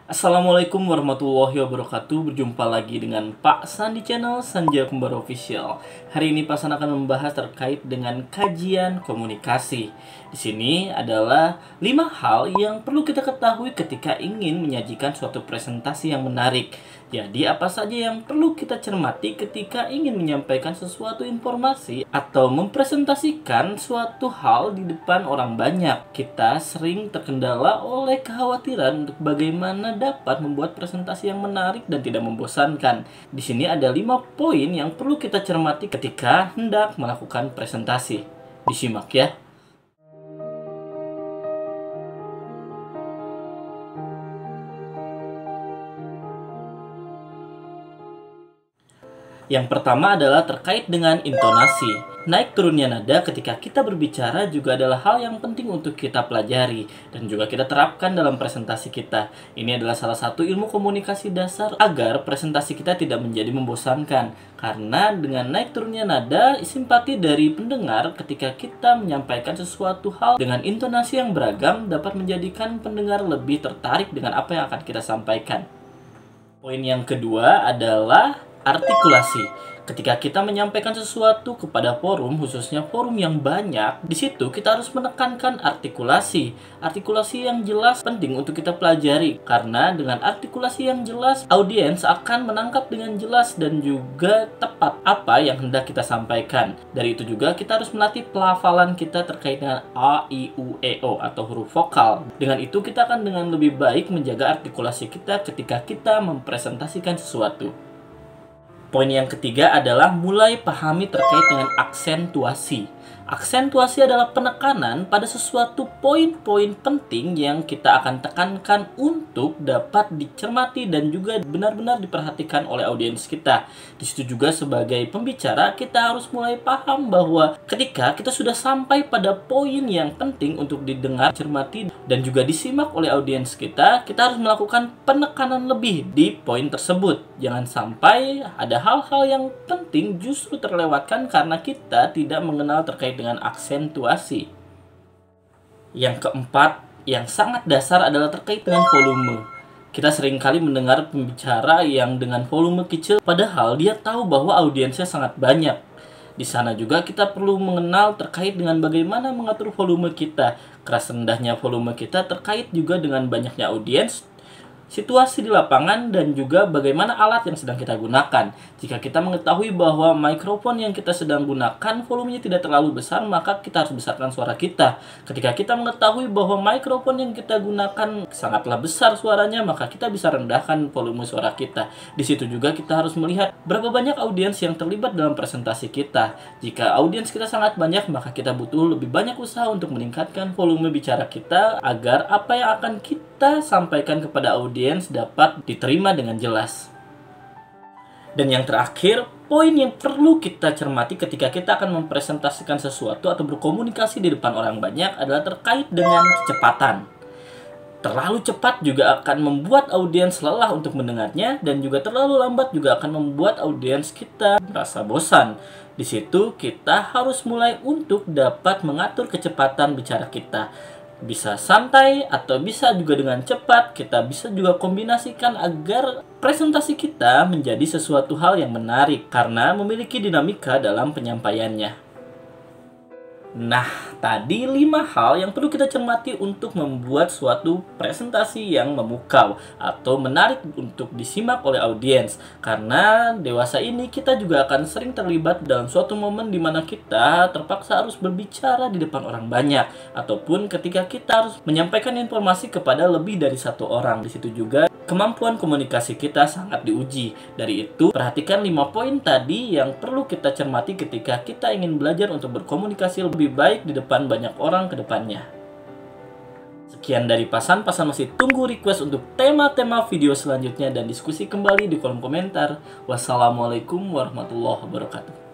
Assalamualaikum warahmatullahi wabarakatuh. Berjumpa lagi dengan Pak San di channel Sanja Kembar Official. Hari ini Pak San akan membahas terkait dengan kajian komunikasi. Di sini adalah 5 hal yang perlu kita ketahui ketika ingin menyajikan suatu presentasi yang menarik. Jadi apa saja yang perlu kita cermati ketika ingin menyampaikan sesuatu informasi atau mempresentasikan suatu hal di depan orang banyak. Kita sering terkendala oleh kekhawatiran untuk bagaimana dapat membuat presentasi yang menarik dan tidak membosankan. Di sini ada 5 poin yang perlu kita cermati ketika hendak melakukan presentasi. Disimak ya. Yang pertama adalah terkait dengan intonasi. Naik turunnya nada ketika kita berbicara juga adalah hal yang penting untuk kita pelajari dan juga kita terapkan dalam presentasi kita. Ini adalah salah satu ilmu komunikasi dasar agar presentasi kita tidak menjadi membosankan. Karena dengan naik turunnya nada, simpati dari pendengar ketika kita menyampaikan sesuatu hal dengan intonasi yang beragam dapat menjadikan pendengar lebih tertarik dengan apa yang akan kita sampaikan. Poin yang kedua adalah artikulasi. Ketika kita menyampaikan sesuatu kepada forum, khususnya forum yang banyak, di situ kita harus menekankan artikulasi. Artikulasi yang jelas penting untuk kita pelajari, karena dengan artikulasi yang jelas, audiens akan menangkap dengan jelas dan juga tepat apa yang hendak kita sampaikan. Dari itu juga kita harus melatih pelafalan kita terkait dengan A, I, U, E, O atau huruf vokal. Dengan itu kita akan dengan lebih baik menjaga artikulasi kita ketika kita mempresentasikan sesuatu. Poin yang ketiga adalah mulai pahami terkait dengan aksentuasi. Aksentuasi adalah penekanan pada sesuatu poin-poin penting yang kita akan tekankan untuk dapat dicermati dan juga benar-benar diperhatikan oleh audiens kita. Di situ juga sebagai pembicara kita harus mulai paham bahwa ketika kita sudah sampai pada poin yang penting untuk didengar, cermati dan juga disimak oleh audiens kita harus melakukan penekanan lebih di poin tersebut. Jangan sampai ada hal-hal yang penting justru terlewatkan karena kita tidak mengenal terkait dengan aksentuasi. Yang keempat, yang sangat dasar adalah terkait dengan volume. Kita seringkali mendengar pembicara yang dengan volume kecil, padahal dia tahu bahwa audiensnya sangat banyak. Di sana juga kita perlu mengenal terkait dengan bagaimana mengatur volume kita. Keras rendahnya volume kita terkait juga dengan banyaknya audiens, situasi di lapangan, dan juga bagaimana alat yang sedang kita gunakan. Jika kita mengetahui bahwa mikrofon yang kita sedang gunakan volumenya tidak terlalu besar, maka kita harus besarkan suara kita. Ketika kita mengetahui bahwa mikrofon yang kita gunakan sangatlah besar suaranya, maka kita bisa rendahkan volume suara kita. Di situ juga kita harus melihat berapa banyak audiens yang terlibat dalam presentasi kita. Jika audiens kita sangat banyak, maka kita butuh lebih banyak usaha untuk meningkatkan volume bicara kita agar apa yang akan kita sampaikan kepada audiens dapat diterima dengan jelas. Dan yang terakhir, poin yang perlu kita cermati ketika kita akan mempresentasikan sesuatu atau berkomunikasi di depan orang banyak adalah terkait dengan kecepatan. Terlalu cepat juga akan membuat audiens lelah untuk mendengarnya, dan juga terlalu lambat juga akan membuat audiens kita merasa bosan. Di situ kita harus mulai untuk dapat mengatur kecepatan bicara kita. Bisa santai atau bisa juga dengan cepat. Kita bisa juga kombinasikan agar presentasi kita menjadi sesuatu hal yang menarik karena memiliki dinamika dalam penyampaiannya. Nah, tadi 5 hal yang perlu kita cermati untuk membuat suatu presentasi yang memukau atau menarik untuk disimak oleh audiens. Karena dewasa ini kita juga akan sering terlibat dalam suatu momen di mana kita terpaksa harus berbicara di depan orang banyak, ataupun ketika kita harus menyampaikan informasi kepada lebih dari satu orang. Di situ juga kemampuan komunikasi kita sangat diuji. Dari itu, perhatikan 5 poin tadi yang perlu kita cermati ketika kita ingin belajar untuk berkomunikasi lebih baik di depan banyak orang ke depannya. Sekian dari Pasan masih tunggu request untuk tema-tema video selanjutnya dan diskusi kembali di kolom komentar. Wassalamualaikum warahmatullahi wabarakatuh.